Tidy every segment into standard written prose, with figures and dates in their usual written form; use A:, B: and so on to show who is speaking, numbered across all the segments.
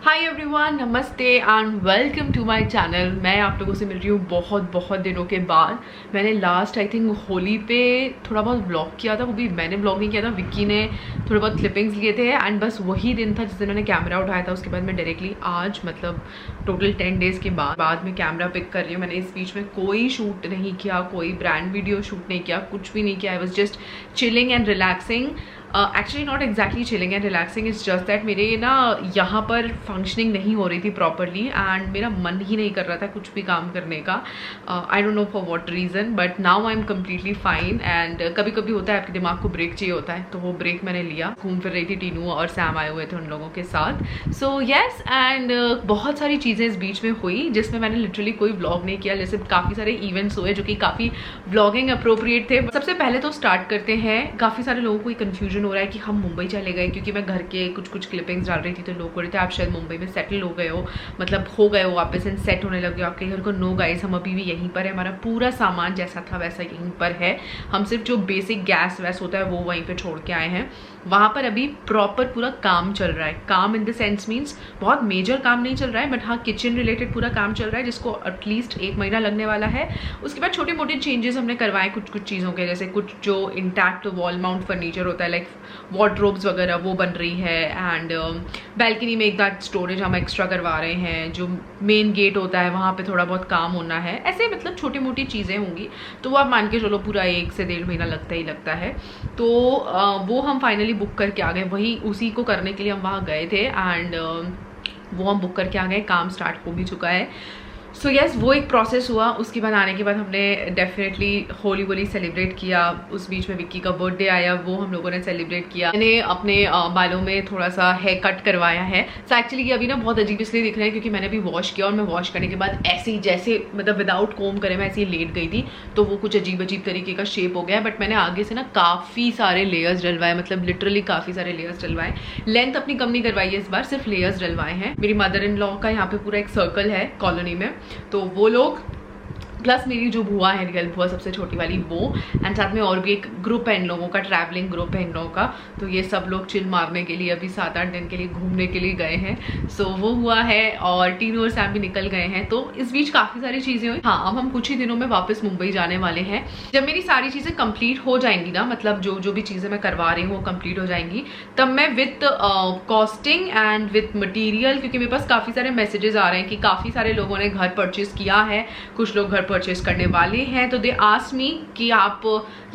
A: हाय everyone, नमस्ते and welcome to my channel. मैं आप लोगों से मिल रही हूँ बहुत दिनों के बाद। मैंने लास्ट आई थिंक होली पे थोड़ा बहुत व्लॉग किया था, वो भी मैंने व्लॉग नहीं किया था, विक्की ने थोड़े बहुत क्लिपिंग्स लिए थे एंड बस वही दिन था जिस दिन मैंने कैमरा उठाया था। उसके बाद मैं डायरेक्टली आज मतलब टोटल 10 डेज़ के बाद में कैमरा पिक कर रही हूँ। मैंने इस बीच में कोई शूट नहीं किया, कोई ब्रांड वीडियो शूट नहीं किया, कुछ भी नहीं किया। I was just chilling and relaxing. Actually not exactly chilling and relaxing, it's just that मेरे ना यहाँ पर फंक्शनिंग नहीं हो रही थी प्रॉपरली एंड मेरा मन ही नहीं कर रहा था कुछ भी काम करने का। I don't know for what reason, but now I am completely fine. And कभी कभी होता है आपके दिमाग को ब्रेक चाहिए होता है, तो वो ब्रेक मैंने लिया। घूम फिर रही थी, टीनू और सैम आए हुए थे उन लोगों के साथ। सो येस, एंड बहुत सारी चीज़ें इस बीच में हुई जिसमें मैंने लिटरली कोई व्लॉग नहीं किया। जैसे काफ़ी सारे इवेंट्स हुए जो कि काफ़ी व्लॉगिंग अप्रोप्रिएट थे। सबसे पहले तो स्टार्ट करते हैं, काफ़ी सारे लोगों को कन्फ्यूजन हो रहा है कि हम मुंबई चले गए, क्योंकि मैं घर के कुछ क्लिपिंग्स डाल रही थी तो लोग बोल रहे थे आप शायद मुंबई में सेटल हो गए हो, मतलब हो गए हो, वापस इन सेट होने लगे हो आपके घर को। नो गाइस, हम अभी भी यहीं पर है। हमारा पूरा सामान जैसा था वैसा यहीं पर है। हम सिर्फ जो बेसिक गैस वैस होता है वो वहीं पे छोड़ के आए हैं। वहाँ पर अभी प्रॉपर पूरा काम चल रहा है। काम इन द सेंस मीन्स बहुत मेजर काम नहीं चल रहा है, बट हाँ किचन रिलेटेड पूरा काम चल रहा है जिसको एटलीस्ट 1 महीना लगने वाला है। उसके बाद छोटे मोटे चेंजेस हमने करवाए कुछ चीज़ों के, जैसे कुछ जो इंटैक्ट वॉल माउंट फर्नीचर होता है लाइक वार्डरोब्स वगैरह वो बन रही है। एंड बैल्कनी में एक दाट स्टोरेज हम एक्स्ट्रा करवा रहे हैं। जो मेन गेट होता है वहाँ पे थोड़ा बहुत काम होना है। ऐसे मतलब छोटी मोटी चीज़ें होंगी, तो वो आप मान के चलो पूरा 1 से 1.5 महीना लगता ही लगता है। तो वो हम फाइनली बुक करके आ गए। वही उसी को करने के लिए हम वहाँ गए थे एंड वो हम बुक करके आ गए। काम स्टार्ट हो भी चुका है। सो येस, वो एक प्रोसेस हुआ। उसके बाद आने के बाद हमने डेफिनेटली होली सेलिब्रेट किया। उस बीच में विक्की का बर्थडे आया, वो हम लोगों ने सेलिब्रेट किया। मैंने अपने बालों में थोड़ा सा हेयर कट करवाया है। सो एक्चुअली ये अभी ना बहुत अजीब इसलिए दिख रहे हैं क्योंकि मैंने अभी वॉश किया और मैं वॉश करने के बाद ऐसे ही जैसे मतलब विदाउट कोम करे मैं ऐसे ही लेट गई थी, तो वो कुछ अजीब तरीके का शेप हो गया। बट मैंने आगे से ना काफ़ी सारे लेयर्स डलवाए, मतलब लिटरली काफ़ी सारे लेयर्स डलवाए। लेंथ अपनी कम नहीं करवाई है इस बार, सिर्फ लेयर्स डलवाए हैं। मेरी मदर इन लॉ का यहाँ पे पूरा एक सर्कल है कॉलोनी में, तो वो लोग प्लस मेरी जो बुआ है, रियल बुआ सबसे छोटी वाली, वो एंड साथ में और भी एक ग्रुप है इन लोगों का, ट्रैवलिंग ग्रुप है इन लोगों का। तो ये सब लोग चिल मारने के लिए अभी 7-8 दिन के लिए घूमने के लिए गए हैं। सो वो हुआ है और टीनू और सैम भी निकल गए हैं। तो इस बीच काफ़ी सारी चीज़ें हुई। हाँ, अब हम कुछ ही दिनों में वापस मुंबई जाने वाले हैं। जब मेरी सारी चीज़ें कंप्लीट हो जाएंगी ना, मतलब जो भी चीज़ें मैं करवा रही हूँ वो कंप्लीट हो जाएंगी, तब मैं with costing and with material, क्योंकि मेरे पास काफ़ी सारे मैसेजेस आ रहे हैं कि काफ़ी सारे लोगों ने घर परचेज किया है, कुछ लोग घर परचेज करने वाले हैं। तो दे आस्क मी कि आप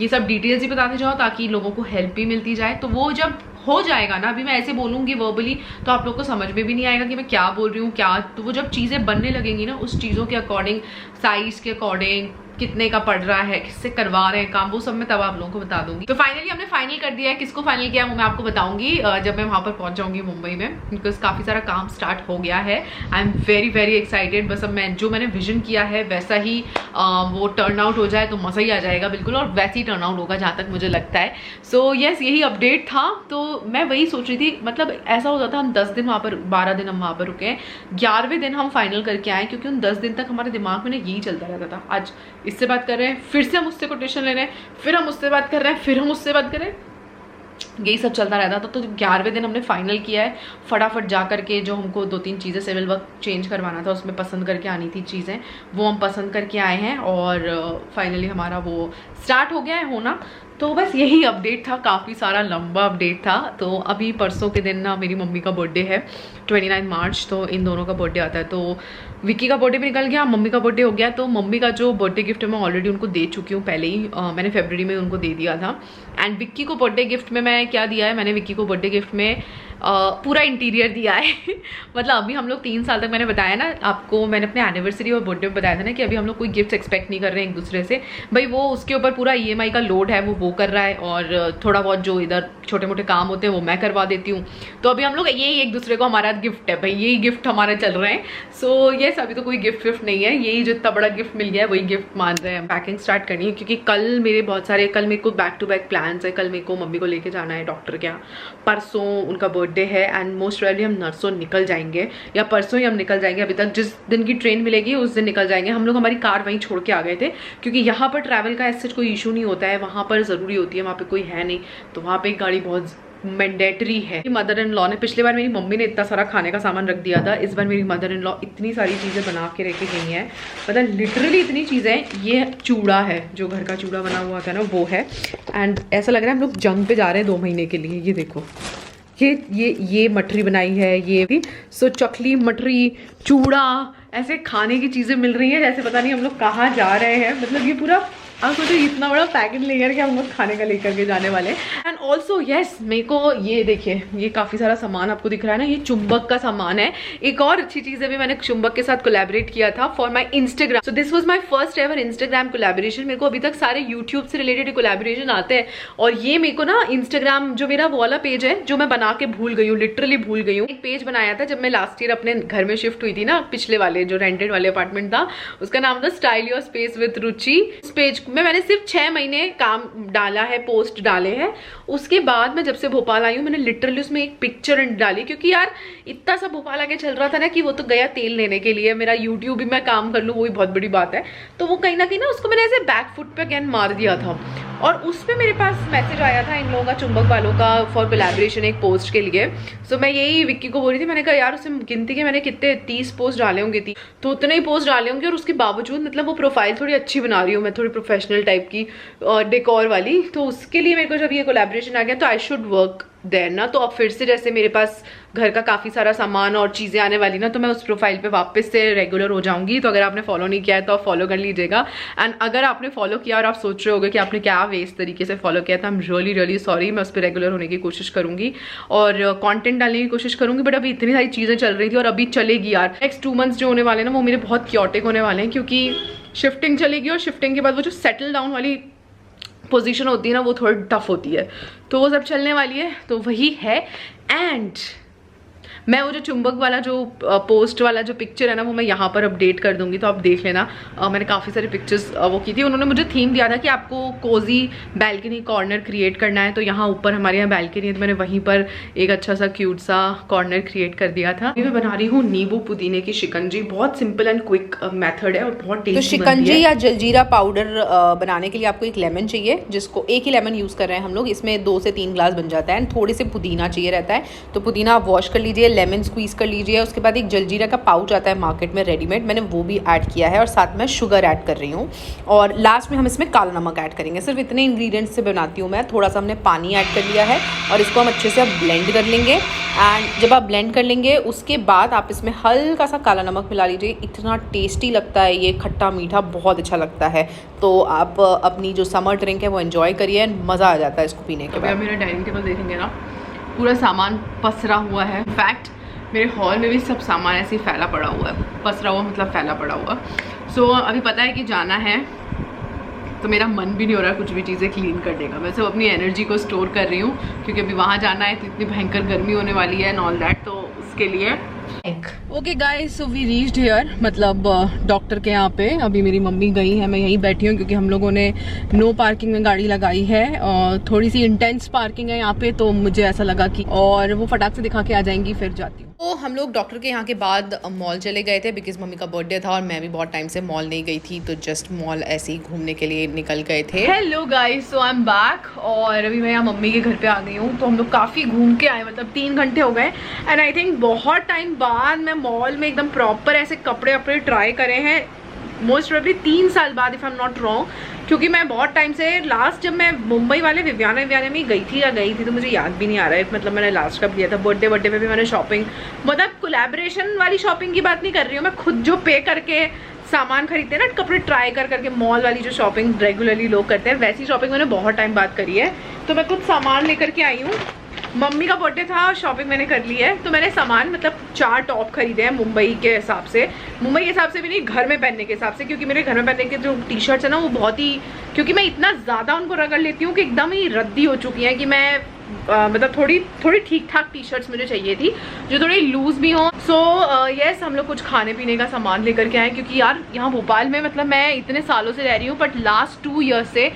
A: ये सब डिटेल्स ही बताते जाओ ताकि लोगों को हेल्प भी मिलती जाए। तो वो जब हो जाएगा ना, अभी मैं ऐसे बोलूँगी वर्बली तो आप लोग को समझ में भी नहीं आएगा कि मैं क्या बोल रही हूँ क्या। तो वो जब चीज़ें बनने लगेंगी ना, उस चीज़ों के अकॉर्डिंग, साइज़ के अकॉर्डिंग, कितने का पड़ रहा है, किससे करवा रहे हैं काम, वो सब मैं तब आप लोगों को बता दूंगी। तो फाइनली हमने फाइनल कर दिया है। किसको फाइनल किया वो मैं आपको बताऊंगी जब मैं वहां पर पहुंच जाऊंगी मुंबई में, बिकॉज काफ़ी सारा काम स्टार्ट हो गया है। I am very excited. बस अब मैंने विजन किया है वैसा ही वो टर्न आउट हो जाए तो मज़ा ही आ जाएगा बिल्कुल, और वैसे ही टर्न आउट होगा जहाँ तक मुझे लगता है। सो येस, यही अपडेट था। तो मैं वही सोच रही थी, मतलब ऐसा होता था हम 10 दिन वहाँ पर, 12 दिन हम वहाँ पर रुके, 11वें दिन हम फाइनल करके आए, क्योंकि उन 10 दिन तक हमारे दिमाग में ना यही चलता रहता था, आज इससे बात कर रहे हैं, फिर से हम उससे कोटेशन ले रहे हैं, फिर हम उससे बात कर रहे हैं, फिर हम उससे बात कर रहे हैं, यही सब चलता रहता था। तो 11वें दिन हमने फाइनल किया है। फटाफट जा करके जो हमको 2-3 चीज़ें सिविल वर्क चेंज करवाना था उसमें पसंद करके आनी थी चीज़ें, वो हम पसंद करके आए हैं और फाइनली हमारा वो स्टार्ट हो गया है होना। तो बस यही अपडेट था, काफ़ी सारा लंबा अपडेट था। तो अभी परसों के दिन ना मेरी मम्मी का बर्थडे है 29 मार्च, तो इन दोनों का बर्थडे आता है। तो विक्की का बर्थडे भी निकल गया, मम्मी का बर्थडे हो गया। तो मम्मी का जो बर्थडे गिफ्ट है मैं ऑलरेडी उनको दे चुकी हूँ पहले ही, मैंने फरवरी में उनको दे दिया था। एंड विक्की को बर्थडे गिफ्ट में मैं क्या दिया है, मैंने विक्की को बर्थडे गिफ्ट में पूरा इंटीरियर दिया है। मतलब अभी हम लोग 3 साल तक, मैंने बताया ना आपको, मैंने अपने एनिवर्सरी और बर्थडे में बताया था ना कि अभी हम लोग कोई गिफ्ट एक्सपेक्ट नहीं कर रहे हैं एक दूसरे से। भाई वो उसके ऊपर पूरा EMI का लोड है, वो कर रहा है, और थोड़ा बहुत जो इधर छोटे मोटे काम होते हैं वो मैं करवा देती हूँ। तो अभी हम लोग यही एक दूसरे को, हमारा गिफ्ट है भाई, यही गिफ्ट हमारे चल रहे हैं। सो येस, अभी तो कोई गिफ्ट नहीं है, यही जो इतना बड़ा गिफ्ट मिल गया है वही गिफ्ट मान रहे हैं। पैकिंग स्टार्ट करनी है क्योंकि कल मेरे बहुत सारे, कल मेरे को बैक टू बैक प्लान्स है। कल मेरे को मम्मी को लेके जाना है डॉक्टर के यहाँ, परसों उनका बर्थडे है एंड मोस्ट प्रोबेबली हम नरसों निकल जाएंगे, या परसों ही हम निकल जाएंगे। अभी तक जिस दिन की ट्रेन मिलेगी उस दिन निकल जाएंगे। हम लोग हमारी कार वहीं छोड़ के आ गए थे क्योंकि यहाँ पर ट्रैवल का ऐसे कोई इशू नहीं होता है, वहाँ पर ज़रूरी होती है, वहाँ पर कोई है नहीं, तो वहाँ पर एक गाड़ी बहुत मैंडेटरी है। मदर इन लॉ ने, पिछली बार मेरी मम्मी ने इतना सारा खाने का सामान रख दिया था, इस बार मेरी मदर इन लॉ इतनी सारी चीज़ें बना के रख गई हैं, मतलब लिटरली इतनी चीज़ें। ये चूड़ा है, जो घर का चूड़ा बना हुआ था ना, वो है। एंड ऐसा लग रहा है हम लोग जंग पे जा रहे हैं 2 महीने के लिए। ये देखो, ये मठरी बनाई है, ये भी। सो चकली, मठरी, चूड़ा, ऐसे खाने की चीज़ें मिल रही हैं जैसे पता नहीं हम लोग कहाँ जा रहे हैं। मतलब ये पूरा आप सोचो इतना बड़ा पैकेट लेकर के हम लोग खाने का लेकर के जाने वाले। एंड ऑल्सो येस, मेरे को ये देखिए, ये काफ़ी सारा सामान आपको दिख रहा है ना, ये चुंबक का सामान है। एक और अच्छी चीज़ है, भी मैंने चुंबक के साथ कोलैबोरेट किया था for my Instagram. So this was my first ever Instagram collaboration. मेरे को अभी तक सारे यूट्यूब से रिलेटेड कोलैबोरेशन आते हैं, और ये मेरे को ना इंस्टाग्राम, जो मेरा वाला पेज है जो मैं बना के भूल गई हूँ, लिटरली भूल गई हूँ। एक पेज बनाया था जब मैं लास्ट ईयर अपने घर में शिफ्ट हुई थी ना, पिछले वाले जो रेंटेड वाले अपार्टमेंट था, उसका नाम था स्टाइल योर स्पेस विद रुचि। उस पेज में मैंने सिर्फ 6 महीने काम डाला है, पोस्ट डाले हैं। उसके बाद मैं जब से भोपाल आई हूँ, मैंने लिटरली उसमें एक पिक्चर डाली, क्योंकि यार इतना सा भोपाल आके चल रहा था ना कि वो तो गया तेल लेने के लिए। मेरा यूट्यूब भी मैं काम कर लूँ, वो भी बहुत बड़ी बात है। तो वो कहीं ना कहीं ना उसको मैंने ऐसे बैक फुट पे अगेन मार दिया था, और उस पर मेरे पास मैसेज आया था इन लोगों का, चुंबक वालों का, फॉर कोलैबोरेशन एक पोस्ट के लिए। सो मैं यही विक्की को बोल रही थी, मैंने कहा यार उससे गिनती के मैंने कितने 30 पोस्ट डाले होंगे थी, तो उतने ही पोस्ट डाले होंगे, और उसके बावजूद मतलब वो प्रोफाइल थोड़ी अच्छी बना रही हूँ मैं, थोड़ी प्रोफेशनल टाइप की डेकोर वाली। तो उसके लिए मेरे को जब ये कोलैबोरेशन आ गया तो आई शुड वर्क देयर ना। तो अब फिर से जैसे मेरे पास घर का काफ़ी सारा सामान और चीज़ें आने वाली ना, तो मैं उस प्रोफाइल पे वापस से रेगुलर हो जाऊंगी। तो अगर आपने फॉलो नहीं किया है तो आप फॉलो कर लीजिएगा। एंड अगर आपने फॉलो किया और आप सोच रहे होगे कि आपने क्या वेस्ट तरीके से फॉलो किया, तो I am really really sorry. मैं उस पर रेगुलर होने की कोशिश करूंगी और कंटेंट डालने की कोशिश करूंगी, बट अभी इतनी सारी चीज़ें चल रही थी और अभी चलेगी यार। नेक्स्ट 2 मंथ्स जो होने वाले हैं ना, वो मेरे बहुत क्योटिक होने वाले हैं, क्योंकि शिफ्टिंग चलेगी, और शिफ्टिंग के बाद वो जो सेटल डाउन वाली पोजीशन होती है ना, वो थोड़ी टफ होती है, तो वो सब चलने वाली है। तो वही है। एंड मैं वो जो चुंबक वाला जो पोस्ट वाला जो पिक्चर है ना, वो मैं यहाँ पर अपडेट कर दूंगी, तो आप देख लेना। मैंने काफ़ी सारी पिक्चर्स वो की थी। उन्होंने मुझे थीम दिया था कि आपको कोजी बैल्कनी कॉर्नर क्रिएट करना है, तो यहाँ ऊपर हमारे यहाँ बैल्कनी है, तो मैंने वहीं पर एक अच्छा सा क्यूट सा कॉर्नर क्रिएट कर दिया था। मैं बना रही हूँ नींबू पुदीने की शिकंजी। बहुत सिंपल एंड क्विक मेथड है और बहुत टेस्टी। तो शिकंजी या जलजीरा पाउडर बनाने के लिए आपको एक लेमन चाहिए, जिसको एक ही लेमन यूज़ कर रहे हैं हम लोग। इसमें 2 से 3 ग्लास बन जाता है। एंड थोड़ी सी पुदीना चाहिए रहता है, तो पुदीना आप वॉश कर लीजिए, लेमन स्क्वीज़ कर लीजिए। उसके बाद एक जलजीरा का पाउच आता है मार्केट में रेडीमेड, मैंने वो भी ऐड किया है, और साथ में शुगर ऐड कर रही हूँ। और लास्ट में हम इसमें काला नमक ऐड करेंगे। सिर्फ इतने इंग्रेडिएंट्स से बनाती हूँ मैं। थोड़ा सा हमने पानी ऐड कर लिया है, और इसको हम अच्छे से अब ब्लेंड कर लेंगे। एंड जब आप ब्लेंड कर लेंगे, उसके बाद आप इसमें हल्का सा काला नमक मिला लीजिए। इतना टेस्टी लगता है ये, खट्टा मीठा बहुत अच्छा लगता है। तो आप अपनी जो समर ड्रिंक है वो एंजॉय करिए, मज़ा आ जाता है इसको पीने के बाद। मेरा डाइनिंग टेबल देखेंगे ना, पूरा सामान पसरा हुआ है। इनफैक्ट मेरे हॉल में भी सब सामान ऐसे ही फैला पड़ा हुआ है। पसरा हुआ मतलब फैला पड़ा हुआ। सो अभी पता है कि जाना है, तो मेरा मन भी नहीं हो रहा कुछ भी चीज़ें क्लीन करने का। मैं सब अपनी एनर्जी को स्टोर कर रही हूँ, क्योंकि अभी वहाँ जाना है, तो इतनी भयंकर गर्मी होने वाली है एंड ऑल दैट, तो उसके लिए। Okay guys, so we reached here, मतलब डॉक्टर के यहाँ पे। अभी मेरी मम्मी गई है, मैं यहीं बैठी हूँ, क्योंकि हम लोगों ने नो पार्किंग में गाड़ी लगाई है, और थोड़ी सी इंटेंस पार्किंग है यहाँ पे, तो मुझे ऐसा लगा कि, और वो फटाक से दिखा के आ जाएंगी, फिर जाती हूँ। तो हम लोग डॉक्टर के यहाँ के बाद मॉल चले गए थे, बिकॉज मम्मी का बर्थडे था और मैं भी बहुत टाइम से मॉल नहीं गई थी, तो जस्ट मॉल ऐसे ही घूमने के लिए निकल गए थे। Hello guys, so I am back, और अभी मैं यहाँ मम्मी के घर पे आ गई हूँ। तो हम लोग काफ़ी घूम के आए, मतलब 3 घंटे हो गए। एंड आई थिंक बहुत टाइम बाद मैं मॉल में एकदम प्रॉपर ऐसे कपड़े वपड़े ट्राई करे हैं, मोस्ट प्रोबेबली 3 साल बाद, if I am not wrong. क्योंकि मैं बहुत टाइम से, लास्ट जब मैं मुंबई वाले विवियाना में गई थी तो मुझे याद भी नहीं आ रहा है, मतलब मैंने लास्ट कब लिया था। बर्थडे पे भी मैंने शॉपिंग, मतलब कोलैबोरेशन वाली शॉपिंग की बात नहीं कर रही हूँ मैं, खुद जो पे करके सामान खरीदते हैं ना, कपड़े ट्राई करके मॉल वाली जो शॉपिंग रेगुलरली लोग करते हैं, वैसी शॉपिंग मैंने बहुत टाइम बाद करी है। तो मैं कुछ सामान लेकर के आई हूँ। मम्मी का बर्थडे था, शॉपिंग मैंने कर ली है। तो मैंने सामान, मतलब 4 टॉप खरीदे हैं मुंबई के हिसाब से। मुंबई के हिसाब से भी नहीं, घर में पहनने के हिसाब से, क्योंकि मेरे घर में पहनने के जो टी शर्ट्स है ना, वो बहुत ही, क्योंकि मैं इतना ज़्यादा उनको रगड़ लेती हूँ कि एकदम ही रद्दी हो चुकी हैं, कि मैं मतलब थोड़ी ठीक ठाक टी शर्ट्स मुझे चाहिए थी, जो थोड़ी लूज भी हो। सो यस, हम लोग कुछ खाने पीने का सामान लेकर के आए, क्योंकि यार यहाँ भोपाल में, मतलब मैं इतने सालों से रह रही हूँ, बट लास्ट 2 ईयर से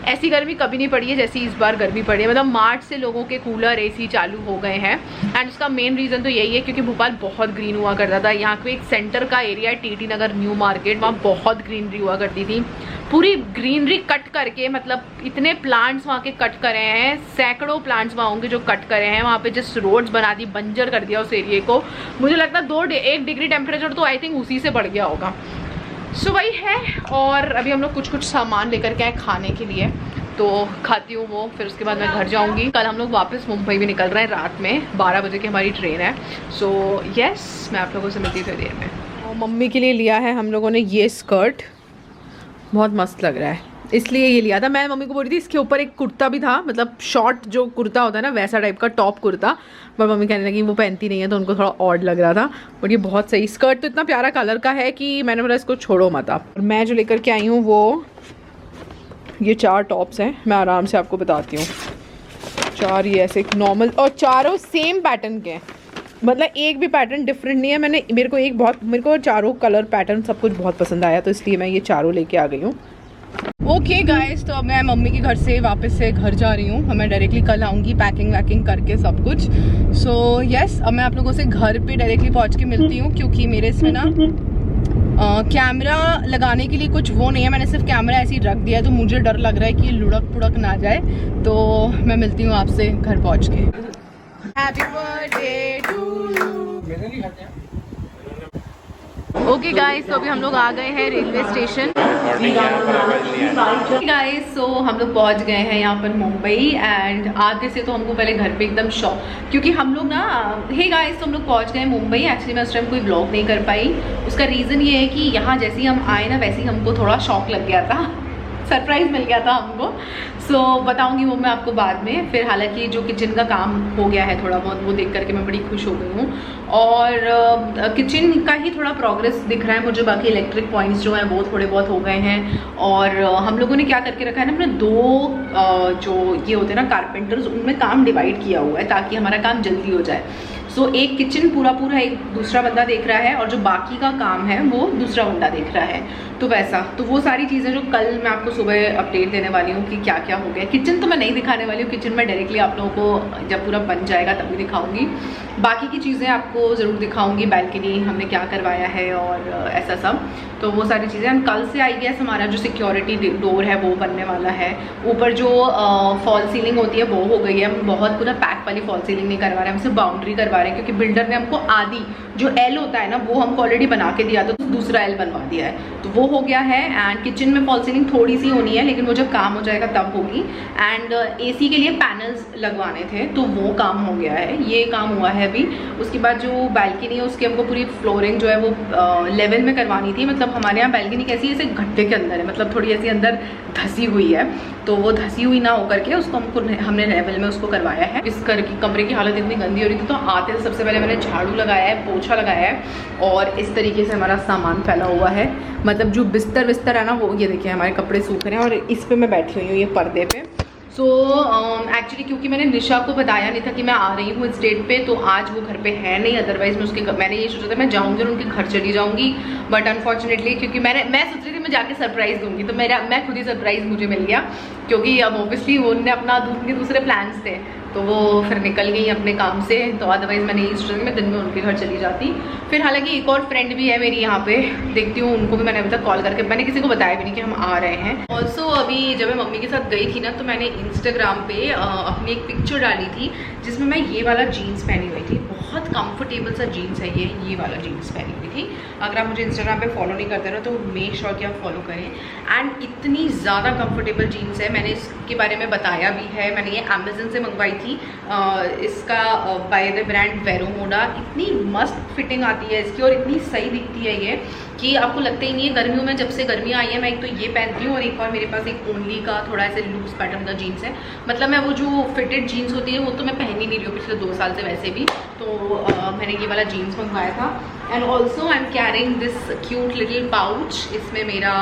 A: ऐसी गर्मी कभी नहीं पड़ी है जैसी इस बार गर्मी पड़ी है। मतलब मार्च से लोगों के कूलर एसी चालू हो गए हैं एंड उसका मेन रीज़न तो यही है क्योंकि भोपाल बहुत ग्रीन हुआ करता था। यहाँ पे एक सेंटर का एरिया है टीटी नगर न्यू मार्केट, वहाँ बहुत ग्रीनरी हुआ करती थी। पूरी ग्रीनरी कट करके, मतलब इतने प्लांट्स वहाँ के कट करे हैं, सैकड़ों प्लांट्स वहाँ होंगे जो कट करे हैं। वहाँ पे जस्ट रोड्स बना दी, बंजर कर दिया उस एरिया को। मुझे लगता है 1 डिग्री टेम्परेचर तो आई थिंक उसी से बढ़ गया होगा। सो वही है। और अभी हम लोग कुछ सामान लेकर के आए खाने के लिए, तो खाती हूँ वो, फिर उसके बाद मैं घर जाऊँगी। कल हम लोग वापस मुंबई भी निकल रहे हैं, रात में 12 बजे की हमारी ट्रेन है। सो यस, मैं आप लोगों से मिलती थोड़ी देर में। और मम्मी के लिए लिया है हम लोगों ने ये स्कर्ट, बहुत मस्त लग रहा है इसलिए ये लिया था। मैं मम्मी को बोल रही थी इसके ऊपर एक कुर्ता भी था, मतलब शॉर्ट जो कुर्ता होता है ना वैसा टाइप का टॉप कुर्ता, पर मम्मी कहने लगी वो पहनती नहीं है तो उनको थोड़ा ऑड लग रहा था। बट ये बहुत सही स्कर्ट, तो इतना प्यारा कलर का है कि मैंने बोला इसको छोड़ो मत आप। और मैं जो लेकर के आई हूँ वो ये 4 टॉप्स हैं, मैं आराम से आपको बताती हूँ। 4 ये ऐसे नॉर्मल और चारों सेम पैटर्न के हैं, मतलब एक भी पैटर्न डिफरेंट नहीं है। मेरे को चारों कलर पैटर्न सब कुछ बहुत पसंद आया, तो इसलिए मैं ये चारों लेके आ गई हूँ। ओके गाइस, तो अब मैं मम्मी के घर से वापस से घर जा रही हूँ। मैं डायरेक्टली कल आऊँगी पैकिंग वैकिंग करके सब कुछ। सो यस, अब मैं आप लोगों से घर पे डायरेक्टली पहुँच के मिलती हूँ, क्योंकि मेरे इसमें ना कैमरा लगाने के लिए कुछ वो नहीं है। मैंने सिर्फ कैमरा ऐसे ही रख दिया है, तो मुझे डर लग रहा है कि लुढ़क पुढ़क ना जाए। तो मैं मिलती हूँ आपसे घर पहुँच के। Happy birthday to you. Okay guys, तो अभी हम लोग आ गए हैं रेलवे स्टेशन। गाइस, सो हम लोग पहुंच गए हैं यहाँ पर मुंबई। एंड आते से तो हमको पहले घर पे एकदम शॉक, क्योंकि हम लोग ना हे गाइस, तो हम लोग पहुंच गए मुंबई। एक्चुअली मैं उस टाइम कोई ब्लॉग नहीं कर पाई। उसका रीज़न ये है कि यहाँ जैसे ही हम आए ना वैसे ही हमको थोड़ा शॉक लग गया था, सरप्राइज़ मिल गया था हमको। सो बताऊंगी वो मैं आपको बाद में। फिर हालांकि जो किचन का काम हो गया है थोड़ा बहुत, वो देख करके मैं बड़ी खुश हो गई हूँ। और किचन का ही थोड़ा प्रोग्रेस दिख रहा है मुझे, बाकी इलेक्ट्रिक पॉइंट्स जो हैं वो थोड़े बहुत हो गए हैं। और हम लोगों ने क्या करके रखा है ना, हमने 2 जो ये होते हैं ना कारपेंटर्स, उनमें काम डिवाइड किया हुआ है ताकि हमारा काम जल्दी हो जाए। सो एक किचन पूरा एक दूसरा बंदा देख रहा है, और जो बाकी का काम है वो दूसरा बंदा देख रहा है। तो वैसा, तो वो सारी चीज़ें जो कल मैं आपको सुबह अपडेट देने वाली हूँ कि क्या क्या हो गया। किचन तो मैं नहीं दिखाने वाली हूँ, किचन में डायरेक्टली आप लोगों को जब पूरा बन जाएगा तभी दिखाऊंगी। बाकी की चीज़ें आपको ज़रूर दिखाऊंगी, बैल्कनी हमने क्या करवाया है और ऐसा सब, तो वो सारी चीज़ें। कल से आई गैस हमारा जो सिक्योरिटी डोर है वो बनने वाला है। ऊपर जो फॉल सीलिंग होती है वो हो गई है। हम बहुत पूरा पैक वाली फॉल सीलिंग नहीं करवा रहे हैं, हम सिर्फ बाउंड्री करवा रहे हैं, क्योंकि बिल्डर ने हमको आधी जो एल होता है ना वो हमको ऑलरेडी बना के दिया था, तो दूसरा एल बनवा दिया है, तो वो हो गया है। एंड किचन में फॉल सीलिंग थोड़ी सी होनी है, लेकिन वो जब काम हो जाएगा तब होगी। एंड एसी के लिए पैनल्स लगवाने थे, तो वो काम हो गया है, ये काम हुआ है अभी। उसके बाद जो बैल्कनी है उसकी हमको पूरी फ्लोरिंग जो है वो लेवल में करवानी थी। मतलब हमारे यहाँ बैल्कनी कैसी है, ऐसे गड्ढे के अंदर है, मतलब थोड़ी ऐसी अंदर धसी हुई है, तो वो धसी हुई ना होकर के उसको हमने लेवल में उसको करवाया है। इस कमरे की हालत इतनी गंदी हो रही थी, तो आते से सबसे पहले मैंने झाड़ू लगाया है, पोछा लगाया है, और इस तरीके से हमारा सामान फैला हुआ है। मतलब जो बिस्तर विस्तर है ना वो, ये देखिए हमारे कपड़े सूख रहे हैं, और इस पे मैं बैठी हुई हूँ ये पर्दे पे। सो एक्चुअली क्योंकि मैंने निशा को बताया नहीं था कि मैं आ रही हूँ इस डेट पे, तो आज वो घर पे है नहीं। अदरवाइज मैंने ये सोचा था मैं जाऊँगी और उनके घर चली जाऊँगी, बट अनफॉर्चुनेटली क्योंकि मैं सोच रही थी मैं जाके सरप्राइज़ दूँगी, तो मैं खुद ही सरप्राइज़ मुझे मिल गया, क्योंकि अब ऑब्वियसली उनने अपना दूसरे प्लान्स थे, तो वो फिर निकल गई अपने काम से। तो अदरवाइज़ मैंने ये सोचा मैं दिन में उनके घर चली जाती। फिर हालांकि एक और फ्रेंड भी है मेरी यहाँ पे, देखती हूँ उनको भी मैंने अभी तक कॉल करके, मैंने किसी को बताया भी नहीं कि हम आ रहे हैं। ऑल्सो अभी जब मैं मम्मी के साथ गई थी ना, तो मैंने इंस्टाग्राम पे अपनी एक पिक्चर डाली थी जिसमें मैं ये वाला जीन्स पहनी हुई थी। बहुत कंफर्टेबल सा जीन्स है ये वाला जीन्स पहनी हुई थी। अगर आप मुझे इंस्टाग्राम पे फॉलो नहीं करते ना, तो मेक श्योर कि आप फॉलो करें। एंड इतनी ज़्यादा कंफर्टेबल जीन्स है, मैंने इसके बारे में बताया भी है। मैंने ये अमेजन से मंगवाई थी, इसका बाय द ब्रांड वेरोमोडा। इतनी मस्त फिटिंग आती है इसकी, और इतनी सही दिखती है ये कि आपको लगता ही नहीं है। गर्मियों में जब से गर्मी आई है, मैं एक तो ये पहनती हूँ, और एक और मेरे पास एक ओनली का थोड़ा ऐसे लूज पैटर्न का जीन्स है। मतलब मैं वो जो फिटेड जीन्स होती है वो तो मैं पहन ही नहीं रही हूँ पिछले 2 साल से वैसे भी, तो मैंने ये वाला जीन्स मंगवाया था। And also I am carrying this cute little pouch. इसमें मेरा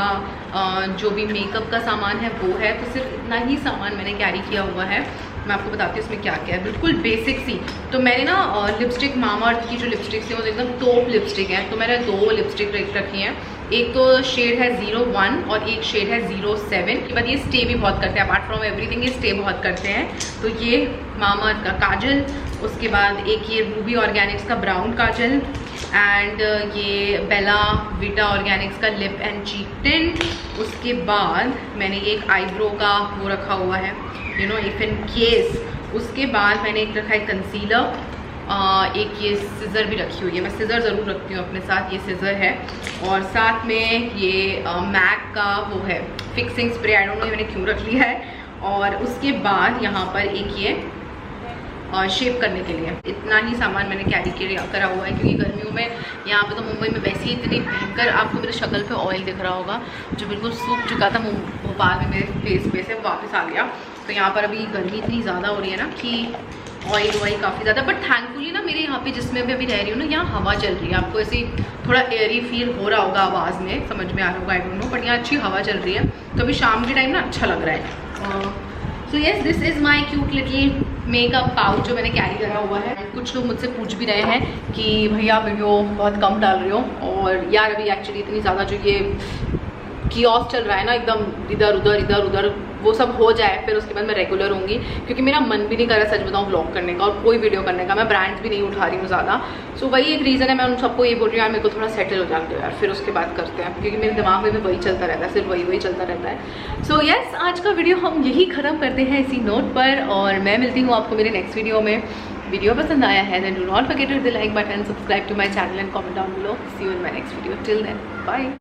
A: जो भी मेकअप का सामान है वो है, तो सिर्फ इतना ही सामान मैंने कैरी किया हुआ है। मैं आपको बताती हूँ इसमें क्या क्या है, बिल्कुल बेसिक सी। तो मैंने ना लिपस्टिक, मामाअर्थ की जो लिपस्टिक्स है वो एकदम टॉप लिपस्टिक है, तो मैंने 2 लिपस्टिक रखी हैं। एक तो शेड है 01 और एक शेड है 07। के बाद ये स्टे भी बहुत करते हैं, अपार्ट फ्रॉम एवरीथिंग ये स्टे बहुत करते हैं। तो ये मामाअर्थ का काजल, उसके बाद एक ये रूबी ऑर्गेनिक्स का ब्राउन काजल, एंड ये बेला विटा ऑर्गेनिक्स का लिप एंड चीक टिंट। उसके बाद मैंने ये एक आईब्रो का वो रखा हुआ है, you know, if in case. उसके बाद मैंने एक रखा है कंसीलर, एक ये सिज़र भी रखी हुई है, मैं सिज़र ज़रूर रखती हूँ अपने साथ, ये सिज़र है। और साथ में ये मैक का वो है fixing spray, I don't know मैंने क्यों रख लिया है। और उसके बाद यहाँ पर एक ये शेप करने के लिए, इतना ही सामान मैंने कैरी करा हुआ है, क्योंकि गर्मियों में यहाँ पे तो मुंबई में वैसे ही इतनी भयंकर, आपको मेरे शक्ल पे ऑयल दिख रहा होगा जो बिल्कुल सूख चुका था भोपाल में मेरे फेस पे से, वापस आ गया। तो यहाँ पर अभी गर्मी इतनी ज़्यादा हो रही है ना कि ऑयल काफ़ी ज़्यादा, बट थैंकफुली ना मेरे यहाँ पे जिसमें मैं अभी रह रही हूँ ना, यहाँ हवा चल रही है। आपको ऐसे थोड़ा एयरी फील हो रहा होगा, आवाज़ में समझ में आ रहा होगा, आई डोंट नो, बट यहाँ अच्छी हवा चल रही है, तो अभी शाम के टाइम ना अच्छा लग रहा है। So yes, this is my cute little makeup pouch जो मैंने कैरी करा हुआ है। कुछ लोग मुझसे पूछ भी रहे हैं कि भैया वीडियो बहुत कम डाल रहे हो, और यार अभी एक्चुअली इतनी ज़्यादा जो ये कियोस्क चल रहा है ना, एकदम इधर उधर वो सब हो जाए फिर उसके बाद मैं रेगुलर होंगी, क्योंकि मेरा मन भी नहीं कर रहा सच बताऊँ व्लॉग करने का और कोई वीडियो करने का। मैं ब्रांड्स भी नहीं उठा रही हूँ ज़्यादा। सो वही एक रीज़न है, मैं उन सबको ये बोल रही हूँ यार मेरे को थोड़ा सेटल हो जाने दो यार, फिर उसके बाद करते हैं, क्योंकि मेरे दिमाग में भी वही चलता रहता है, सिर्फ वही चलता रहता है। सो येस, आज का वीडियो हम यही ख़त्म करते हैं इसी नोट पर, और मैं मिलती हूँ आपको मेरे नेक्स्ट वीडियो में। वीडियो पसंद आया है then do not forget to hit the like button, subscribe to my channel and comment down below. See you in my next video, till then bye.